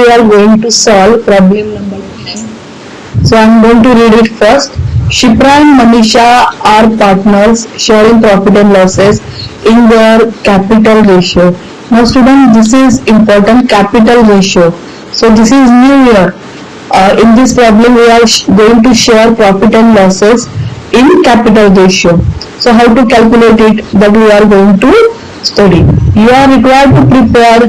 we are going to solve problem number 10. So I'm going to read it first. Shipra and Manisha are partners sharing profit and losses in their capital ratio. Now students, this is important, capital ratio. So this is new year. In this problem we are going to share profit and losses in capital ratio. So how to calculate it, that we are going to study. You are required to prepare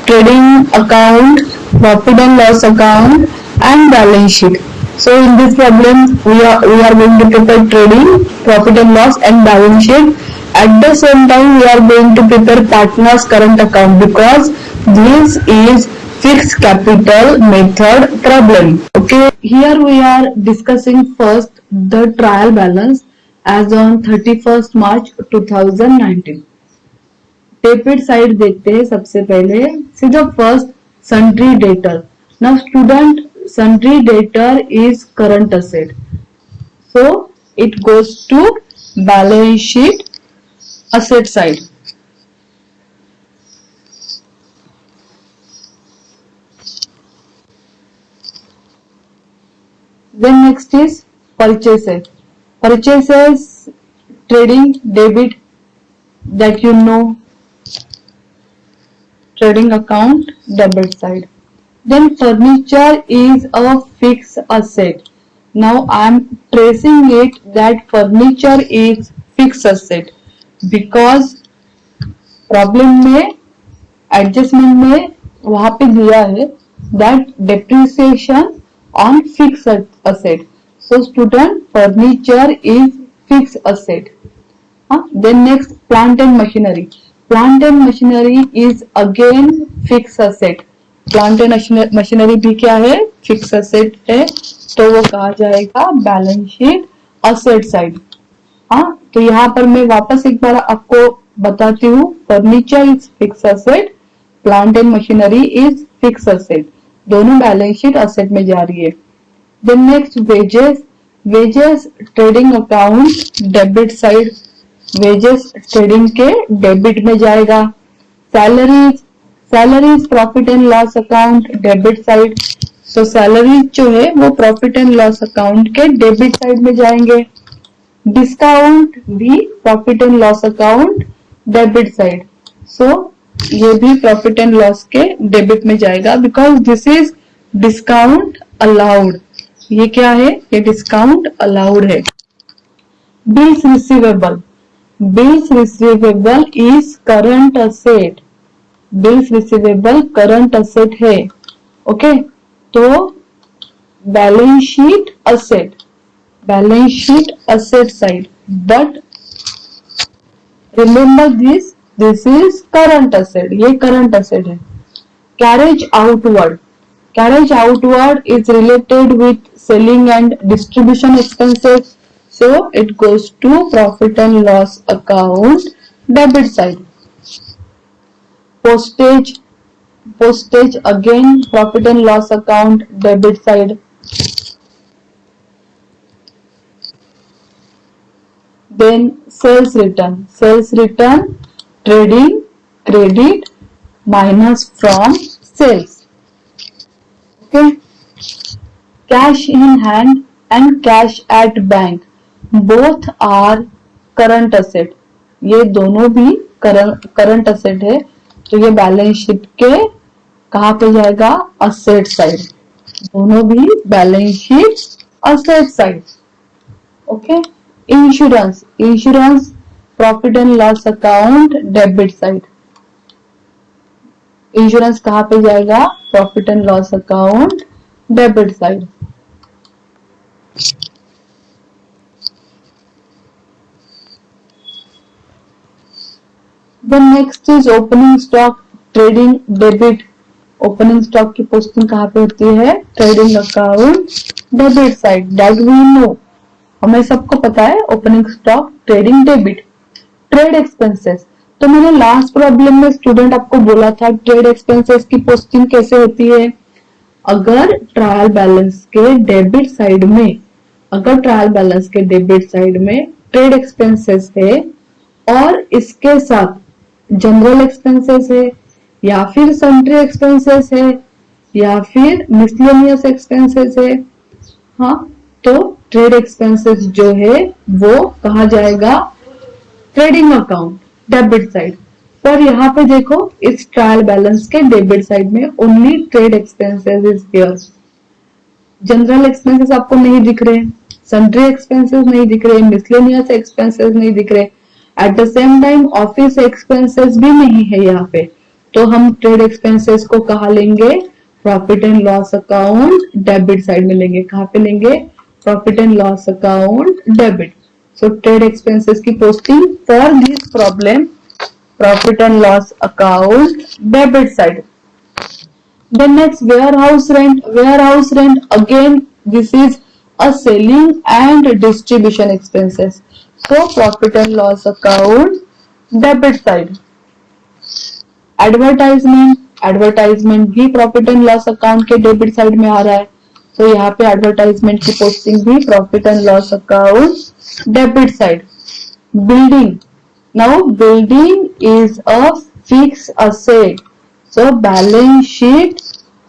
trading account, profit and loss account and balance sheet. So in this problem we are going to prepare trading, profit and loss and balance sheet. At the same time we are going to prepare partners current account because this is fixed capital method problem. Okay, here we are discussing first the trial balance as on 31st March 2019. Debit side देखते हैं सबसे पहले. सी the first sundry debtor. Now student, sundry debtor is current asset, so it goes to balance sheet asset side. Then next is purchases. Purchases, trading debit, that you know, trading account debit side. Then furniture is a fixed asset. Now I am tracing it that furniture is fixed asset because problem में adjustment में वहाँ पे दिया है that depreciation on fixed asset. So student, furniture is fixed asset. Then next, plant and machinery. Plant and machinery is again fixed asset. Plant and machinery भी क्या है, fix asset है, तो वो कहा जाएगा बैलेंस शीट असेट साइड. तो यहाँ पर मैं वापस एक बार आपको बताती हूँ. Furniture is fixed asset, plant and machinery is fixed asset, दोनों बैलेंस शीट असेट में जा रही है. Then next, wages. Wages trading account debit side, wages trading के डेबिट में जाएगा. Salaries, salaries profit and loss account debit side, so salaries जो है वो प्रॉफिट एंड लॉस अकाउंट के डेबिट साइड में जाएंगे. डिस्काउंट भी profit and loss account debit side, so ये भी प्रॉफिट एंड लॉस के डेबिट में जाएगा because this is discount allowed. ये क्या है, ये डिस्काउंट अलाउड है. Bills receivable. Bills receivable is current asset. Bills receivable current asset है. ओके, तो balance sheet asset, balance sheet asset side, but remember this, this is current asset, ये current asset है. Carriage outward. Carriage outward is related with selling and distribution expenses, so it goes to profit and loss account debit side. Postage. Postage again profit and loss account debit side. Then sales return. Sales return trading credit minus from sales. Okay. Cash in hand and cash at bank both are current asset. ये दोनों भी current asset है, तो ये balance sheet के कहाँ पे जाएगा, असेट साइड. दोनों भी balance sheet asset side. Okay. Insurance. Insurance profit and loss account debit side. Insurance कहाँ पे जाएगा, profit and loss account debit side. The next is opening stock, trading debit. Opening stock की posting कहाँ पे होती है, trading account debit side. That we know, हमें सबको पता है opening stock trading debit. Trade expenses, तो मैंने लास्ट प्रॉब्लम में स्टूडेंट आपको बोला था ट्रेड एक्सपेंसेस की पोस्टिंग कैसे होती है. अगर ट्रायल बैलेंस के डेबिट साइड में, अगर ट्रायल बैलेंस के डेबिट साइड में ट्रेड एक्सपेंसेस है और इसके साथ जनरल एक्सपेंसेस है या फिर सन्ड्री एक्सपेंसेस है या फिर मिसलेनियस एक्सपेंसेस है, हाँ, तो ट्रेड एक्सपेंसेस जो है वो कहा जाएगा ट्रेडिंग अकाउंट डेबिट साइड। पर यहाँ पे देखो इस ट्रायल बैलेंस के डेबिट साइड में only trade expenses is here. General expenses आपको नहीं दिख रहे, सन्ड्री एक्सपेंसेस नहीं दिख रहे, मिसलेनियस एक्सपेंसेस नहीं दिख रहे, at the same time office expenses भी नहीं है यहाँ पे। तो हम ट्रेड एक्सपेंसेस को कहाँ लेंगे, profit and loss account debit side में लेंगे। कहाँ पे लेंगे, profit and loss account debit. So trade expenses की posting for this problem profit and loss account debit side. Then next warehouse rent. Warehouse rent again this is a selling and distribution expenses. So profit and loss account debit side. Advertisement भी profit and loss account के debit side में आ रहा है। तो यहाँ पे advertisement की posting भी profit and loss account debit side. Building, now building is a fix asset, so balance sheet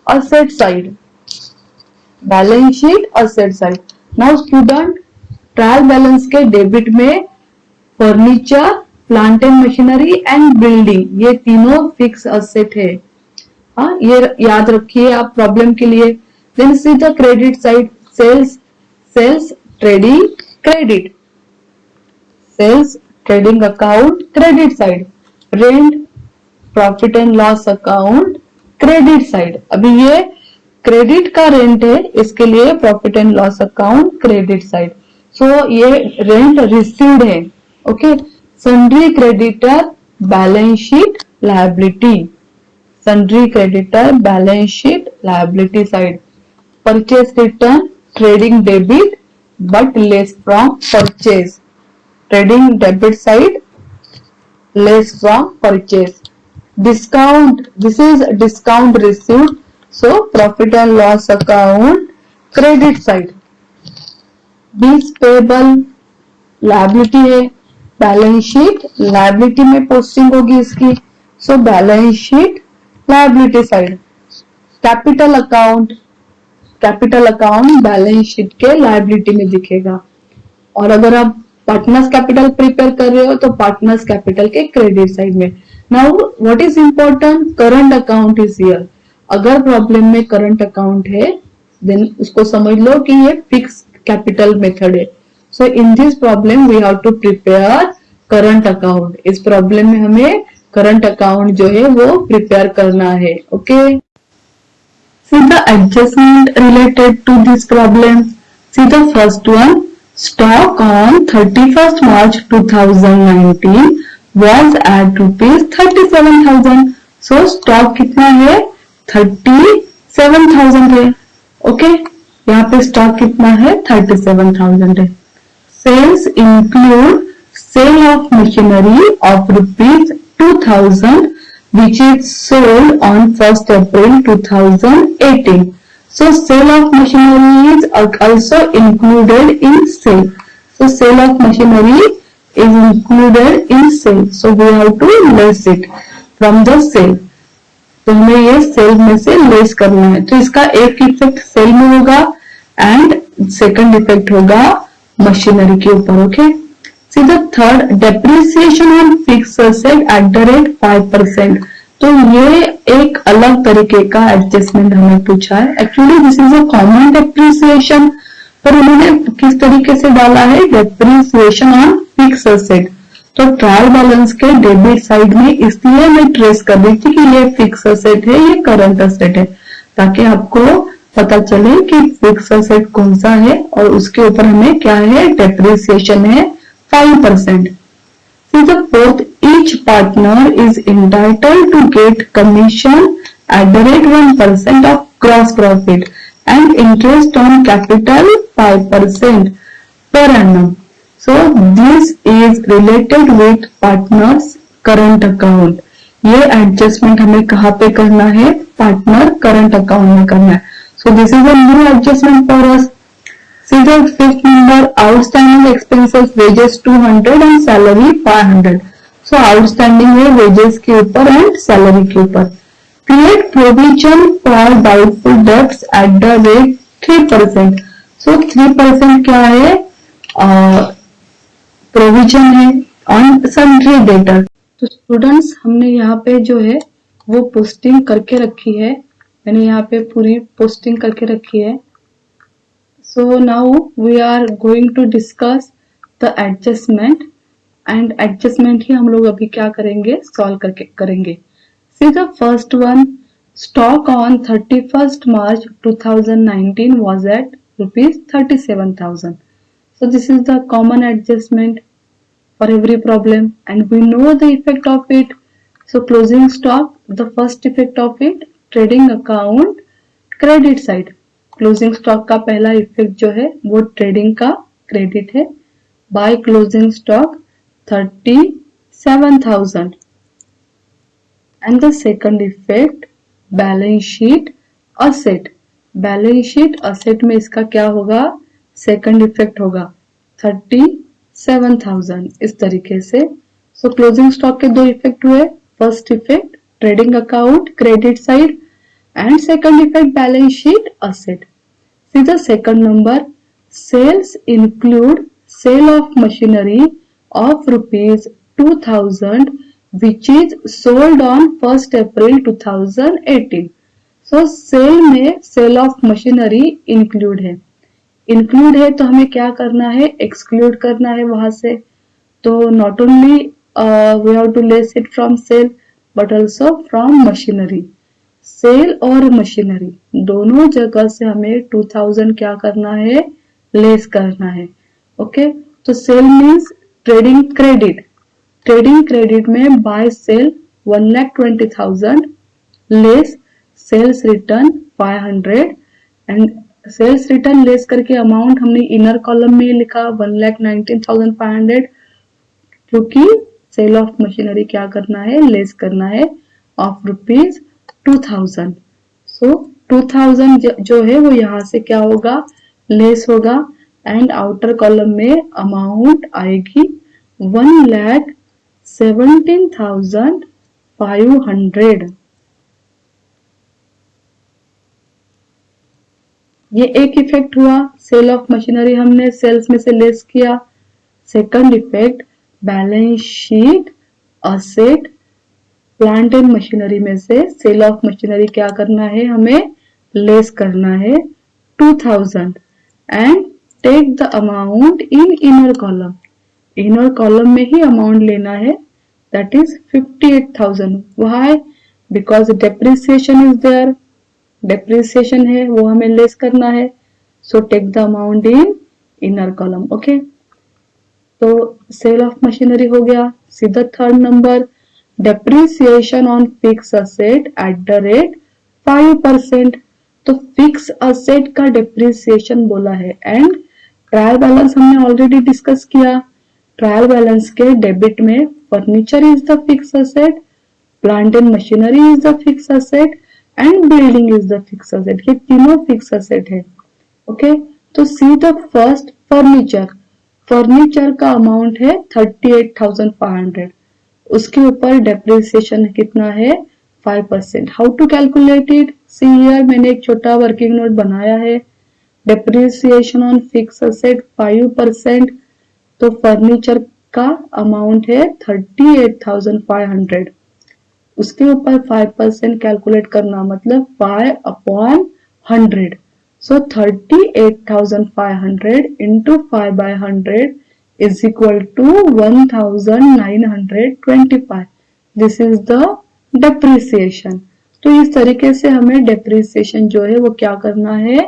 asset side, balance sheet asset side। Now student trial balance के डेबिट में furniture, plant and machinery and building ये तीनों fix asset है, हाँ, ये याद रखिए आप प्रॉब्लम के लिए। Then see the credit side, sales trading credit, sales trading account credit side. Rent profit and loss account credit side. अभी ये क्रेडिट का रेंट है, इसके लिए profit and loss account credit side. So ये रेंट रिसीव्ड है, okay. Sundry creditor balance sheet liability, sundry creditor balance sheet liability side. Purchase return trading debit but less from purchase, trading debit side less from purchase. Discount, this is discount received, so profit and loss account credit side। Bills payable liability है, balance sheet liability में posting होगी इसकी, so balance sheet liability side. Capital account balance sheet के liability में दिखेगा। और अगर आप पार्टनर्स कैपिटल प्रिपेयर कर रहे हो तो पार्टनर्स कैपिटल के क्रेडिट साइड में। Now what is important, current account is here. अगर प्रॉब्लम में करंट अकाउंट है देन उसको समझ लो कि ये फिक्स कैपिटल मेथड है। So in this problem we have to prepare current account. इस प्रॉब्लम में हमें करंट अकाउंट जो है वो प्रिपेयर करना है, okay. See the adjustment related to this problem. See the first one, stock on 31st March 2019 was at rupees 37,000। so stock कितना है, 37,000 है, ओके। यहाँ पे स्टॉक कितना है, 37,000 है। Sales include sale of machinery of rupees 2,000 which is sold on 1st April 2018। So sale of machinery is also included in sale. So sale of machinery is included in sale. So we have to less it from the sale. तो हमें ये cell में से less करना है। तो इसका एक इफेक्ट सेल में होगा एंड सेकंड इफेक्ट होगा मशीनरी के ऊपर, okay. See the third, depreciation on fix asset eight the rate 5%। तो ये एक अलग तरीके का एडजस्टमेंट हमें पूछा है। Actually this is a common depreciation, पर उन्होंने किस तरीके से डाला है, डेप्रिसिएशन ऑन फिक्स एसेट। तो ट्रायल बैलेंस के डेबिट साइड में इसलिए मैं ट्रेस कर रही थी कि ये फिक्स एसेट है, ये करंट एसेट है, ताकि आपको पता चले कि फिक्स एसेट कौन सा है और उसके ऊपर हमें क्या है, डेप्रिसिएशन है 5%। See the fourth, each partner is entitled to get commission at the rate 1% of gross profit and interest on capital 5% per annum. So this is related with partners current account। ये adjustment हमें कहाँ पे करना है, partner current account में करना है। So this is a new adjustment for us। See the fifth number, outstanding expenses, wages 200 and salary 500। So outstanding है wages के ऊपर एंड सैलरी के ऊपर। Create provision for doubtful debts at the rate 3%. So 3% क्या है? Provision है on sundry debtor. तो students हमने यहाँ पे जो है वो पोस्टिंग करके रखी है, मैंने यहाँ पे पूरी पोस्टिंग करके रखी है। So now we are going to discuss the adjustment, and adjustment ही हम लोग अभी क्या करेंगे, सॉल्व करके करेंगे। See the first one, stock on 31st March 2019 was at ₹37,000. So this is the common adjustment for every problem, and we know the effect of it. So closing stock, the first effect of it, trading account credit side, closing stock का पहला effect जो है वो trading का credit है, by closing stock 37,000. and the second effect, balance sheet asset, balance sheet asset में इसका क्या होगा, सेकंड इफेक्ट होगा 37,000 इस तरीके से। सो क्लोजिंग स्टॉक के दो इफेक्ट हुए, first effect trading account credit side, and second effect balance sheet asset. See the second number, sales include sale of machinery of ₹2,000 which is sold on 1st April 2018. So cell में cell of machinery include है, include है तो हमें क्या करना है, exclude करना है वहां से। तो not only we have to less it from sale but also from machinery. Sale और मशीनरी दोनों जगह से हमें 2000 क्या करना है, लेस करना है। ओके, तो sale means trading credit, trading credit में by sale 1,20,000 less sales return 500, and sales return less करके अमाउंट हमने इनर कॉलम में लिखा 1,19,500, क्योंकि सेल ऑफ मशीनरी क्या करना है, लेस करना है ऑफ ₹2,000। सो 2000 जो है वो यहां से क्या होगा, लेस होगा, एंड आउटर कॉलम में अमाउंट आएगी 1,17,500। ये एक इफेक्ट हुआ, सेल ऑफ मशीनरी हमने सेल्स में से लेस किया। Second effect, balance sheet asset plant and machinery में से सेल ऑफ मशीनरी क्या करना है, हमें लेस करना है 2000, and take the amount in inner column, inner column में ही अमाउंट लेना है, that is 58,000। Why? Because depreciation is there, depreciation है वो हमें लेस करना है। So take the amount in inner column. Okay, तो सेल ऑफ मशीनरी हो गया। सीधा third number, depreciation on fix asset at the rate 5%। तो फिक्स असेट का डेप्रिसिएशन बोला है, एंड ट्रायल बैलेंस हमने ऑलरेडी डिस्कस किया। ट्रायल बैलेंस के डेबिट में furniture is the fix asset, plant and machinery is the fix asset, and building is the fix asset, ये तीनों फिक्स असेट है। ओके, तो see the first furniture, furniture का amount है 38,500, उसके ऊपर डेप्रिसिएशन कितना है, 5%। How to calculate it, see here मैंने एक छोटा वर्किंग नोट बनाया है। डेप्रिसिएशन ऑन फिक्स असेट 5%, तो फर्नीचर का अमाउंट है 38,500, उसके ऊपर 5% कैलकुलेट करना, मतलब 5/100। सो 38,500 into 5/100 is equal to 1,925. This is the depreciation. तो इस तरीके से हमें डेप्रिसिएशन जो है वो क्या करना है,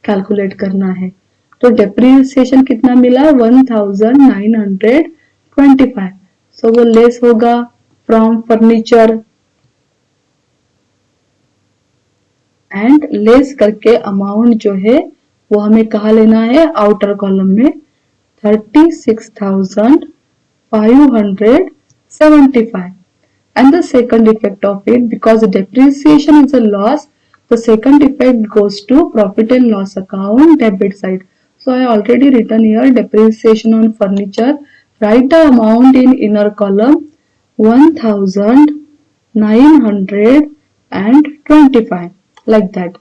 कैलकुलेट करना है। तो डेप्रिसिएशन कितना मिला, 1,925। सो वो लेस होगा फ्रॉम फर्नीचर, एंड लेस करके अमाउंट जो है वो हमें कहा लेना है, आउटर कॉलम में 36,575. And the second effect of it, because depreciation is a loss, the second effect goes to profit and loss account debit side. So I already written here depreciation on furniture. Write the amount in inner column 1,925 and 25, like that.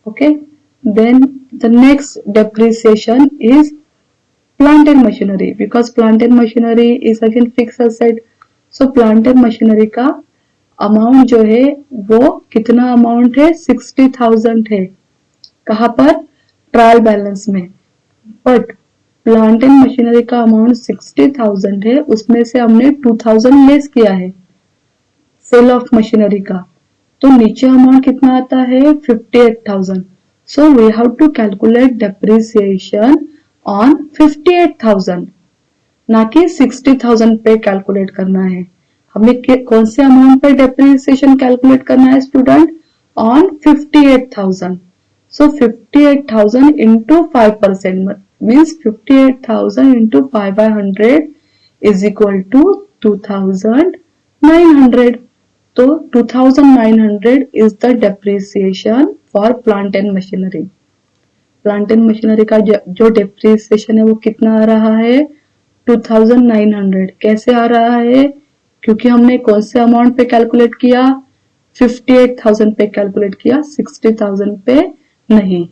Okay, then the next depreciation is plant and machinery, because plant and machinery is again fixed asset. So plant and machinery का amount जो है वो कितना amount है, 60,000 है. कहाँ पर, trial balance में. बट प्लांट एंड मशीनरी का अमाउंट 60,000 है, उसमें से हमने 2,000 लेस किया है सेल ऑफ मशीनरी का, तो नीचे अमाउंट कितना आता है, 58,000. So we have to calculate depreciation on 58,000, ना कि 60,000 पे कैलकुलेट करना है. हमें कौन से अमाउंट पे डेप्रिसिएशन कैलकुलेट करना है student, on 58,000. So 58,000 into 5% means 58,000 into 5 by 100 is equal to 2,900. तो 2,900 is the depreciation for plant and machinery. Plant and machinery का जो डेप्रिसिएशन है वो कितना आ रहा है, 2,900. कैसे आ रहा है, क्योंकि हमने कौन से अमाउंट पे कैलकुलेट किया, 58,000 पे कैलकुलेट किया, 60,000 पे नहीं.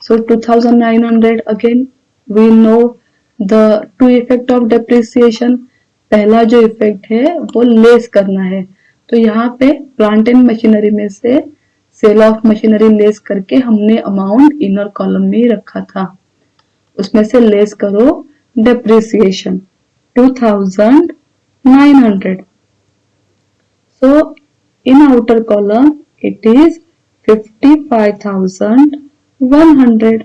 सो 2,900. Again we know the two effect of depreciation. पहला जो इफेक्ट है वो लेस करना है, तो यहाँ पे प्लांट एंड मशीनरी में से सेल ऑफ मशीनरी लेस करके हमने अमाउंट इनर कॉलम में ही रखा था, उसमें से लेस करो depreciation 2,900. So in outer column it is 55,100.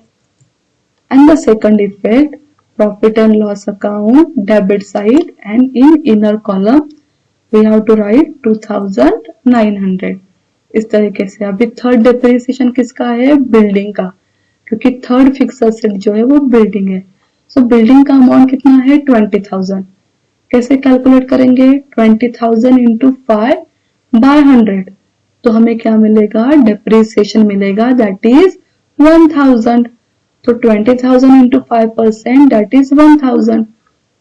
And the second effect, profit and loss account, debit side, and in inner column we have to write 2,900. इस तरीके से. अभी थर्ड डेप्रिसिएशन किसका है, बिल्डिंग का, क्योंकि थर्ड फिक्स एसेट जो है वो बिल्डिंग है. सो बिल्डिंग का अमाउंट कितना है, 20,000. कैसे कैलकुलेट करेंगे, 20,000 इंटू 5 बाय 100. तो हमें क्या मिलेगा, डेप्रिसिएशन मिलेगा, दैट इज 1,000. तो 20,000 इंटू 5% दैट इज 1,000.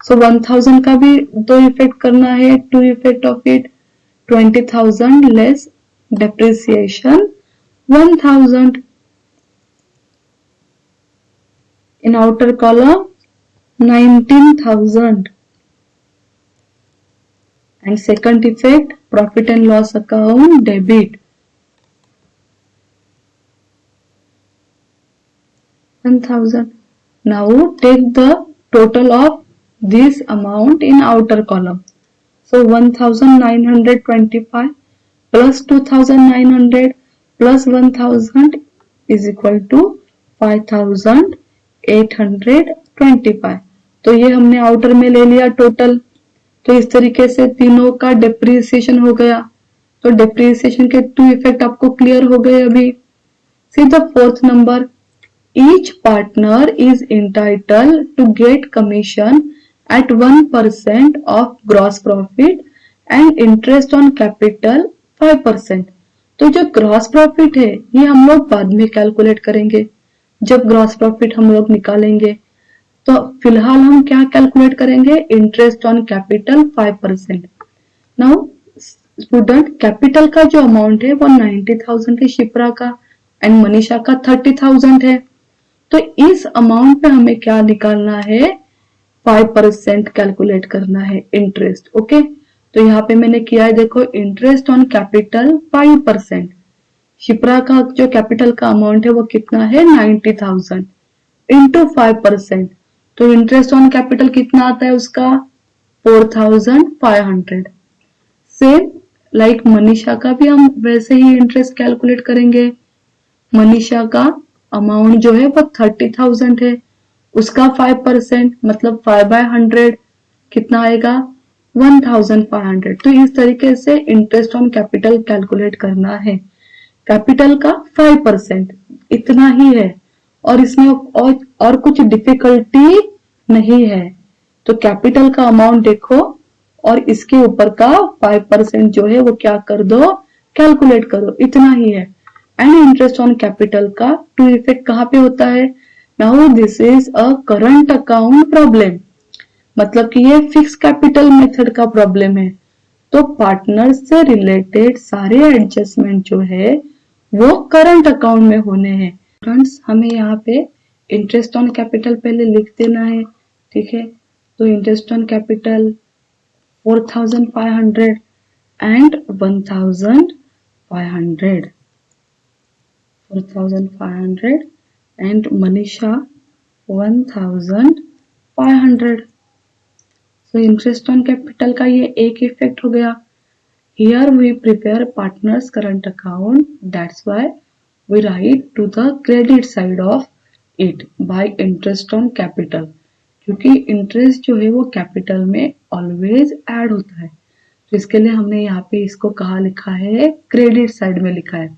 सो 1,000 का भी दो इफेक्ट करना है, two effect of it. 20,000 less depreciation 1,000. In outer column 19,000. And second effect, profit and loss account debit 1,000. Now take the total of this amount in outer column. So 1,925 plus 2,900 plus 1,000 is equal to 5,825. तो ये हमने outer में ले लिया total. तो इस तरीके से तीनों का डेप्रिसिएशन हो गया. तो डेप्रिसिएशन के टू इफेक्ट आपको क्लियर हो गए अभी. See the fourth number, each partner is entitled to get commission at 1% of gross profit and interest on capital 5%. तो जो ग्रॉस प्रॉफिट है ये हम लोग बाद में कैलकुलेट करेंगे, जब ग्रॉस प्रॉफिट हम लोग निकालेंगे. तो फिलहाल हम क्या कैलकुलेट करेंगे, interest on capital 5%. Now student, capital का जो अमाउंट है वो 90,000 है शिप्रा का, एंड मनीषा का 30,000 है. तो इस अमाउंट पे हमें क्या निकालना है, 5% कैलकुलेट करना है इंटरेस्ट. ओके, तो यहाँ पे मैंने किया है, देखो, इंटरेस्ट ऑन कैपिटल 5%. शिप्रा का जो कैपिटल का अमाउंट है वो कितना है, 90,000 इंटू 5%. तो इंटरेस्ट ऑन कैपिटल कितना आता है उसका, 4,500. सेम लाइक मनीषा का भी हम वैसे ही इंटरेस्ट कैलकुलेट करेंगे. मनीषा का अमाउंट जो है वो 30,000 है, उसका 5% मतलब 5 by 100 कितना आएगा, 1,500. तो इस तरीके से इंटरेस्ट ऑन कैपिटल कैलकुलेट करना है. कैपिटल का 5% इतना ही है, और इसमें और कुछ डिफिकल्टी नहीं है. तो कैपिटल का अमाउंट देखो और इसके ऊपर का 5% जो है वो क्या कर दो, कैलकुलेट करो, इतना ही है. एंड इंटरेस्ट ऑन कैपिटल का टू इफेक्ट कहाँ पे होता है, now this is a current account problem, मतलब कि ये फिक्स कैपिटल मेथड का प्रॉब्लम है. तो पार्टनर्स से रिलेटेड सारे एडजस्टमेंट जो है वो करंट अकाउंट में होने हैं। फ्रेंड्स, हमें यहाँ पे इंटरेस्ट ऑन कैपिटल पहले लिख देना है, ठीक है। तो interest on capital 4,500 and 1,500, 4,500 and Manisha 1,500। So interest on capital का ये एक इफेक्ट हो गया। Here we prepare partners current account. That's why we write to the credit side of it by interest on capital. क्योंकि इंटरेस्ट जो है वो capital में ऑलवेज ऐड होता है, तो इसके लिए हमने यहाँ पे इसको कहाँ लिखा है, क्रेडिट साइड में लिखा है।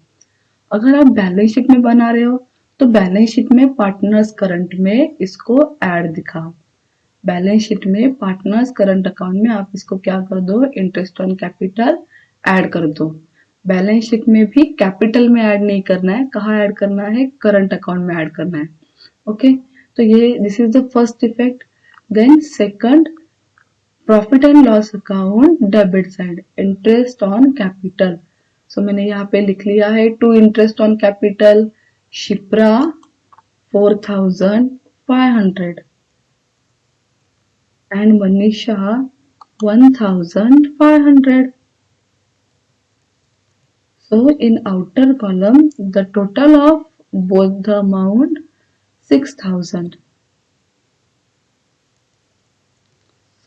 अगर आप बैलेंस शीट में बना रहे हो तो बैलेंस शीट में पार्टनर्स करंट में इसको ऐड दिखाओ। बैलेंस शीट में पार्टनर्स करंट अकाउंट में आप इसको क्या कर दो, इंटरेस्ट ऑन कैपिटल ऐड कर दो। बैलेंस शीट में भी कैपिटल में ऐड नहीं करना है, कहाँ ऐड करना है, करंट अकाउंट में ऐड करना है। ओके, तो ये this is the first effect. Then second, profit and loss account debit side, interest on capital. So मैंने यहाँ पे लिख लिया है to interest on capital Shipra 4,500 and Manisha 1,500. So in outer column the total of both the amount 6,000.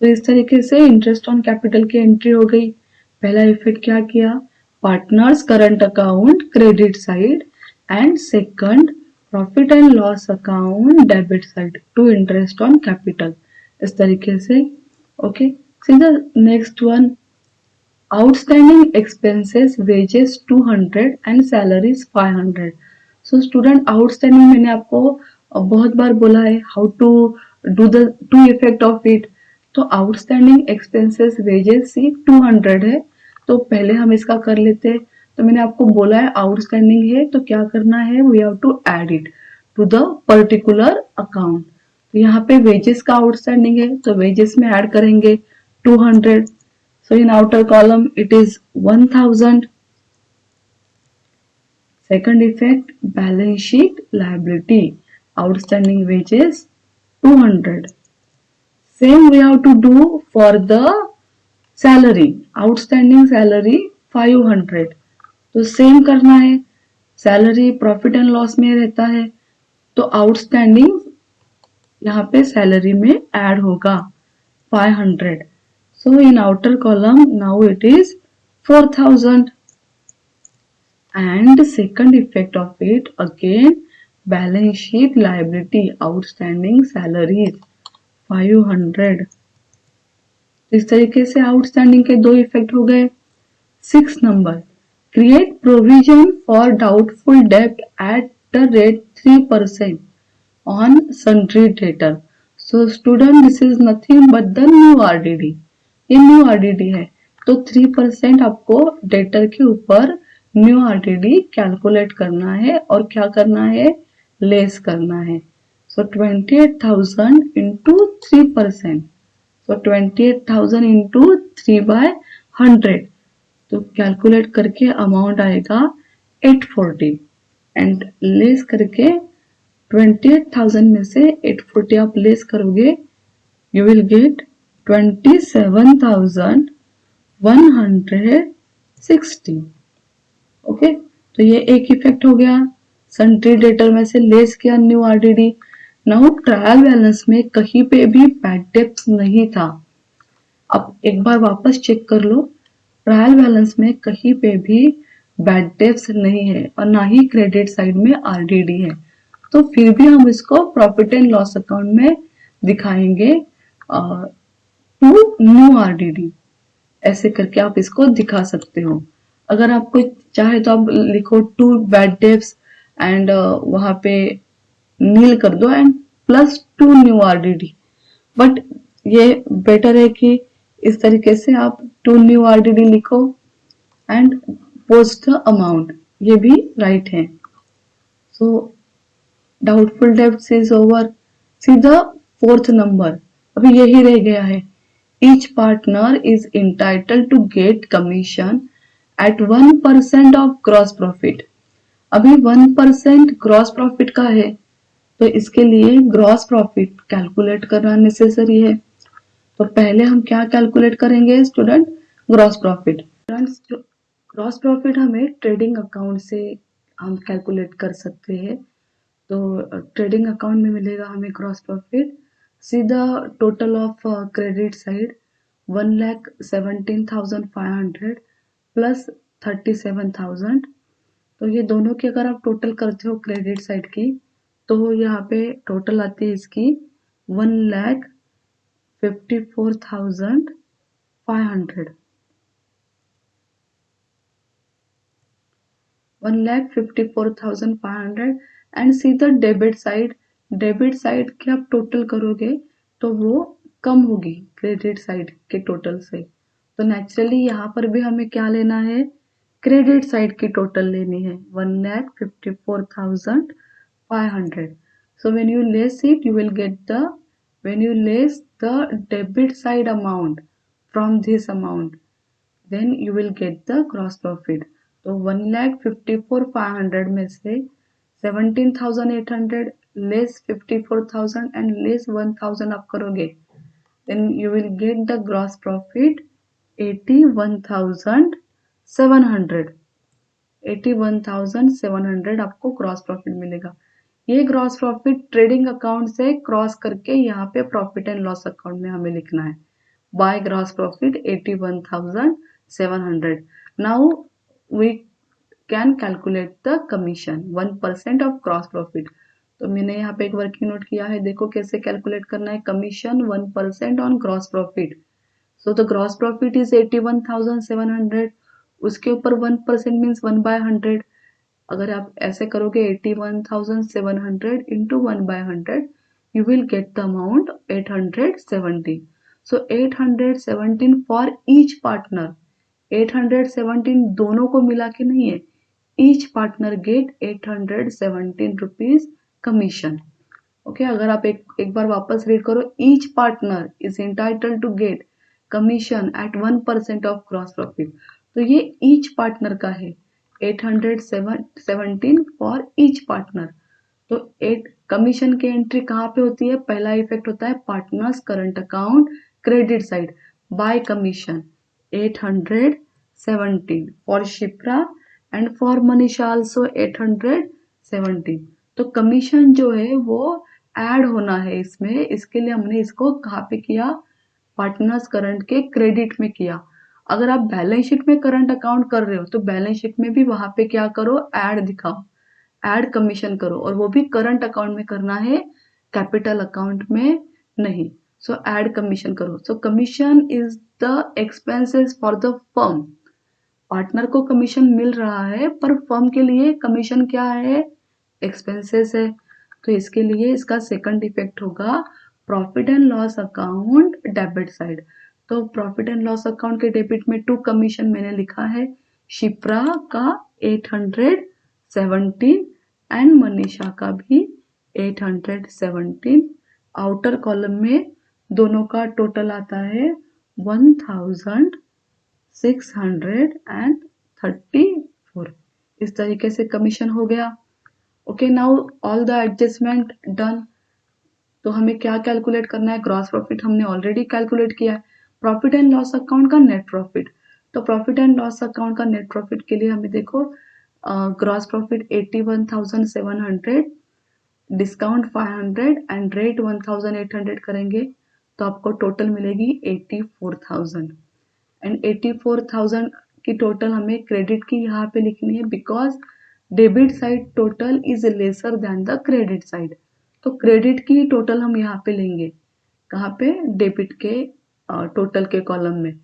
तो इस तरीके से इंटरेस्ट ऑन कैपिटल की एंट्री हो गई। पहला इफेक्ट क्या किया, partners current account credit side and second profit and loss account debit side to interest on capital, इस तरीके से। Okay, see the next one, outstanding expenses wages 200 and salaries 500। So student, outstanding मैंने आपको बहुत बार बोला है how to do the two effect of it. तो आउटस्टैंडिंग एक्सपेंसेस वेजेस सी 200 है, तो पहले हम इसका कर लेते हैं। तो मैंने आपको बोला है आउटस्टैंडिंग है तो क्या करना है, we have to add it to the particular account. तो यहाँ पे वेजेस का आउटस्टैंडिंग है तो वेजेस में ऐड करेंगे 200। So in outer column it is 1,000। Second effect, balance sheet liability, outstanding wages 200। Same we have to do for the salary, outstanding salary 500। तो same करना है, सैलरी प्रॉफिट एंड लॉस में रहता है तो आउटस्टैंडिंग यहाँ पे सैलरी में ऐड होगा 500। So in outer column now it is 4,000 and second effect of it again balance sheet liability outstanding salaries 500। इस तरीके से आउटस्टैंडिंग के दो इफेक्ट हो गए। 6 number, create provision for doubtful डेब्ट at the rate 3% on sundry debtor. So student, this is nothing but the new RDD. ये new RDD है तो 3% आपको डेटर के ऊपर न्यू RDD कैलकुलेट करना है और क्या करना है, लेस करना है। So 28,000 into 3%. So 28,000 into 3/100, तो कैलकुलेट करके अमाउंट आएगा 840 एंड लेस करके 28,000 में से 840 आप लेस करोगे, यू विल गेट 27,160। ओके, तो ये एक इफेक्ट हो गया, सन्ट्री डेटर में से लेस किया new RDD. Now trial balance में कहीं पे भी बैड डेब्ट्स नहीं था। अब एक बार वापस चेक कर लो, ट्रायल बैलेंस में कहीं पे भी बैड डेब्ट्स नहीं है और ना ही क्रेडिट साइड में आरडीडी है, तो फिर भी हम इसको प्रॉफिट एंड लॉस अकाउंट में दिखाएंगे टू न्यू आरडीडी। ऐसे करके आप इसको दिखा सकते हो। अगर आपको चाहे तो आप लिखो टू बैड डेब्ट्स एंड वहां पे नील कर दो and plus 2 new RDD, but ये बेटर है कि इस तरीके से आप 2 न्यू आरडीडी लिखो एंड पोस्ट द अमाउंट, ये भी राइट है। So doubtful debts is over. See the 4th number, अभी यही रह गया है, each partner is entitled to get commission at 1% of gross profit। अभी 1% ग्रॉस प्रॉफिट का है, तो इसके लिए ग्रॉस प्रॉफिट कैलकुलेट करना नेसेसरी है। तो पहले हम क्या कैलकुलेट करेंगे student? Gross profit. Gross profit हमें ट्रेडिंग अकाउंट से हम कैलकुलेट कर सकते हैं। तो ट्रेडिंग अकाउंट में मिलेगा हमें gross profit. See the total of credit side 1,17,500 plus 37,000। तो ये दोनों की अगर आप टोटल करते हो क्रेडिट साइड की, तो यहाँ पे टोटल आती है इसकी 1,54,500। 1,54,500 and see the debit side. Debit side के आप टोटल करोगे तो वो कम होगी क्रेडिट साइड के टोटल से। तो नेचुरली यहाँ पर भी हमें क्या लेना है? क्रेडिट साइड की टोटल लेनी है 1,54,500। So when you less it, you will get the, when you less the debit side amount from this amount, then you will get the gross profit। तो 1,54,500 में से 17,800 लेस 54,000 एंड लेस 1,000 आप करोगे, then you will get the gross profit 81,700। 81,700 आपको gross profit मिलेगा। ये gross profit trading account से cross करके यहाँ पे प्रॉफिट एंड लॉस अकाउंट में हमें लिखना है। By gross profit 81,700। Now we can calculate the commission 1% of gross profit. तो मैंने यहाँ पे एक वर्किंग नोट किया है, देखो कैसे कैलकुलेट करना है। Commission 1% on gross profit. So the gross profit is 81,700, उसके ऊपर 1% मीन्स 1/100। अगर आप ऐसे करोगे 81,700 into 1/100, you will get the amount 817। So 817 for each partner। 817 दोनों को मिला के नहीं है, each partner get 817 rupees commission। Okay अगर आप एक बार वापस रीड करो, each partner is entitled to get commission at 1% of gross profit। तो ये each partner का है 817 फॉर ईच पार्टनर। तो 8 कमीशन की एंट्री कहाँ पे होती है? पहला इफेक्ट होता है partners current account credit side by commission 817 for Shipra and for Manisha also 817। तो कमीशन जो है वो ऐड होना है इसमें, इसके लिए हमने इसको कहाँ पे किया? पार्टनर्स करंट के क्रेडिट में किया। अगर आप बैलेंस शीट में करंट अकाउंट कर रहे हो तो बैलेंस शीट में भी वहां पे क्या करो? ऐड दिखाओ, ऐड कमीशन करो, और वो भी करंट अकाउंट में करना है, कैपिटल अकाउंट में नहीं। सो ऐड कमीशन करो। सो commission is the expenses for the firm. Partner को कमीशन मिल रहा है पर फर्म के लिए कमीशन क्या है? एक्सपेंसेस है। तो इसके लिए इसका सेकंड इफेक्ट होगा profit and loss account debit side. तो प्रॉफिट एंड लॉस अकाउंट के डेबिट में 2 कमीशन मैंने लिखा है, शिप्रा का 817 एंड मनीषा का भी 817। आउटर कॉलम में दोनों का टोटल आता है 1,634। इस तरीके से कमीशन हो गया। Okay now all the adjustment done. तो हमें क्या कैलकुलेट करना है? ग्रॉस प्रॉफिट हमने ऑलरेडी कैलकुलेट किया है। प्रॉफिट एंड लॉस अकाउंट का नेट प्रॉफिट। तो प्रॉफिट एंड लॉस अकाउंट का नेट प्रॉफिट के लिए हमें देखो gross profit 81,700 discount 500 and rate 1,800 करेंगे तो आपको टोटल मिलेगी 84,000। एंड 84,000 की टोटल हमें क्रेडिट की यहाँ पे लिखनी है because debit side total is lesser than the credit side. तो क्रेडिट की टोटल हम यहाँ पे लेंगे, कहाँ पे? डेबिट के टोटल के कॉलम में।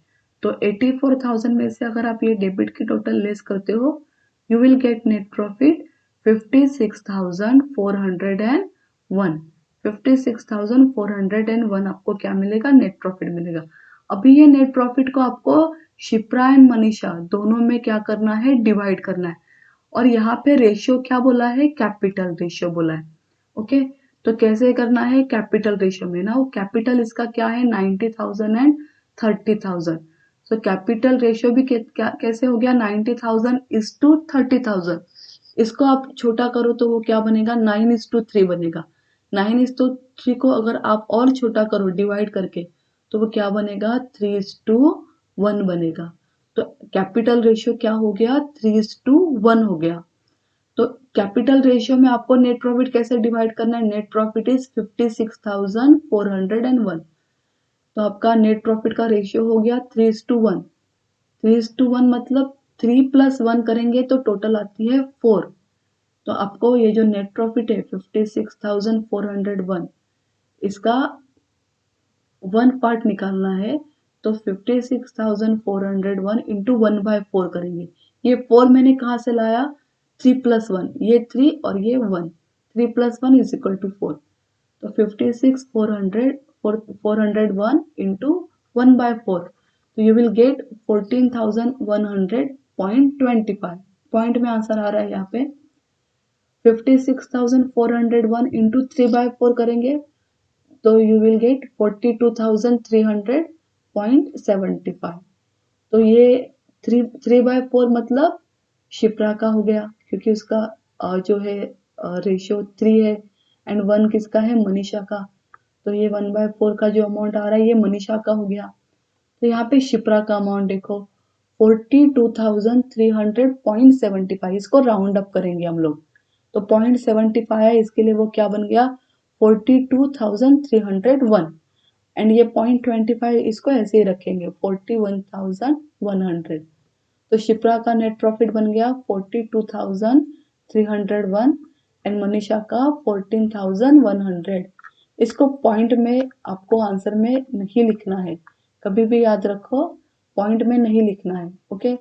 तो 84,000 में से अगर आप ये डेबिट की टोटल लेस करते हो, you will get net profit 56,401। 56,401 आपको क्या मिलेगा? नेट प्रॉफिट मिलेगा। अभी ये नेट प्रॉफिट को आपको शिप्रा एंड मनीषा दोनों में क्या करना है? डिवाइड करना है। और यहाँ पे रेशियो क्या बोला है? कैपिटल रेशियो बोला है। ओके तो कैसे करना है? कैपिटल रेशियो में ना, वो कैपिटल इसका क्या है? 90,000 एंड 30,000। सो कैपिटल रेशियो भी कैसे हो गया 90,000 इज टू 30,000। इसको आप छोटा करो तो वो क्या बनेगा 9:3 बनेगा। 9:3 को अगर आप और छोटा करो डिवाइड करके तो वो क्या बनेगा 3:1 बनेगा। तो कैपिटल रेशियो क्या हो गया 3:1 हो गया। तो कैपिटल रेशियो में आपको नेट प्रॉफिट कैसे डिवाइड करना है, नेट प्रॉफिट इज 56,401। तो आपका नेट प्रॉफिट का रेशियो हो गया 3:1। 3:1 मतलब 3+1 करेंगे तो टोटल आती है 4। तो आपको ये जो नेट प्रॉफिट है 56,401 इसका 1 पार्ट निकालना है। तो 56,401 इंटू 1/4 करेंगे। ये 4 मैंने कहाँ से लाया 3+1, ये 3 और ये 1, 3+1 इज इक्वल टू 4। तो 56,401 इंटू 1/4, तो यू विल गेट 14,100.25। पॉइंट में आंसर आ रहा है यहाँ पे। 56,401 इंटू 3/4 करेंगे तो यू विल गेट 42,300.75। तो ये 3/4 मतलब शिप्रा का हो गया क्योंकि उसका जो है रेशियो 3 है एंड 1 किसका है मनीषा का। तो ये 1/4 का जो अमाउंट आ रहा है ये मनीषा का हो गया। तो यहाँ पे शिप्रा का अमाउंट देखो 42,300.75। इसको राउंड अप करेंगे हम लोग तो 0.75 है, इसके लिए वो क्या बन गया 42,301 एंड ये 0.25 इसको ऐसे ही रखेंगे 41,100। तो शिप्रा का नेट प्रॉफिट बन गया 42,301 एंड मनीषा का 14,100। इसको पॉइंट में आपको आंसर में नहीं लिखना है, कभी भी याद रखो पॉइंट में नहीं लिखना है। ओके,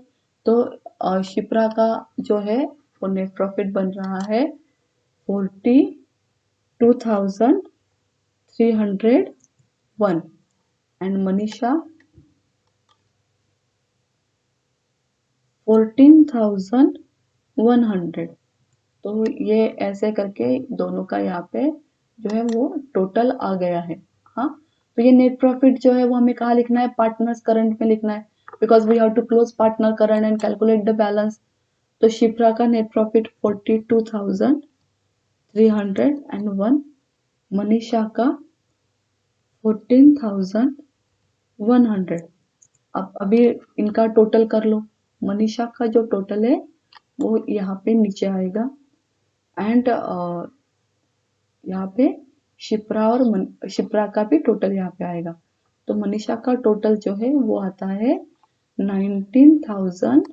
तो शिप्रा का जो है वो नेट प्रॉफिट बन रहा है 42,301 एंड मनीषा 14,100। तो ये ऐसे करके दोनों का यहाँ पे जो है वो टोटल आ गया है। हाँ, तो ये नेट प्रॉफिट जो है वो हमें कहाँ लिखना है पार्टनर्स करंट में लिखना है because we have to close partner current and calculate the balance. तो शिप्रा का नेट प्रॉफिट 42,301, मनीषा का 14,100। अब अभी इनका टोटल कर लो। मनीषा का जो टोटल है वो यहाँ पे नीचे आएगा एंड यहाँ पे शिप्रा और शिप्रा का भी टोटल यहाँ पे आएगा। तो मनीषा का टोटल जो है वो आता है 19,000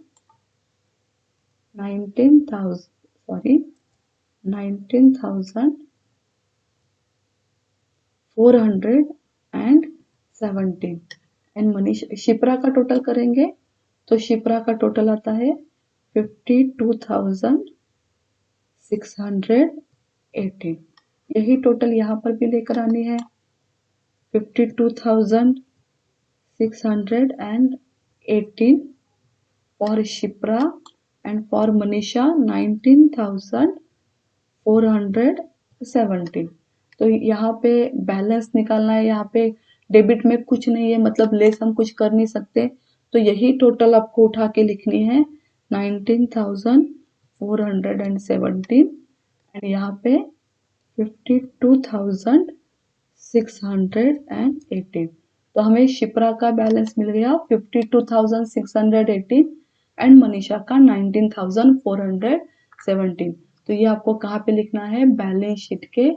19,417 एंड मनीषा शिप्रा का टोटल करेंगे तो शिप्रा का टोटल आता है 52,618। यही टोटल यहाँ पर भी लेकर आनी है 52,618 for Shipra and for Manisha 19,417। तो यहाँ पे बैलेंस निकालना है, यहाँ पे डेबिट में कुछ नहीं है मतलब लेस हम कुछ कर नहीं सकते। तो यही टोटल आपको उठा के लिखनी है 19,417 एंड यहाँ पे 52,618। तो हमें शिप्रा का बैलेंस मिल गया 52,618 एंड मनीषा का 19,417। तो ये आपको कहाँ पे लिखना है बैलेंस शीट के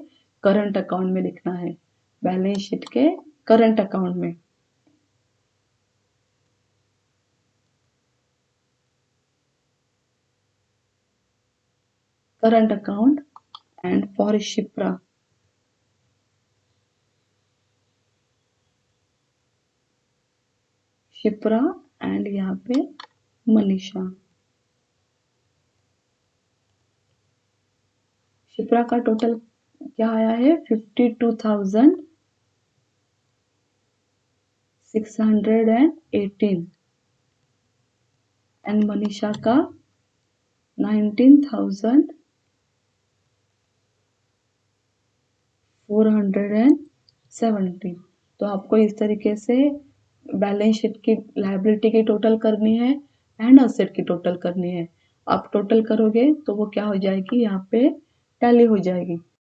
करंट अकाउंट में लिखना है, बैलेंस शीट के करंट अकाउंट में। Current account and for Shipra and यहाँ पे मनीषा। शिप्रा का टोटल क्या आया है 52,618 एंड मनीषा का 19,417। तो आपको इस तरीके से बैलेंस शीट की लायबिलिटी की टोटल करनी है एंड असेट की टोटल करनी है। आप टोटल करोगे तो वो क्या हो जाएगी, यहाँ पे टैली हो जाएगी।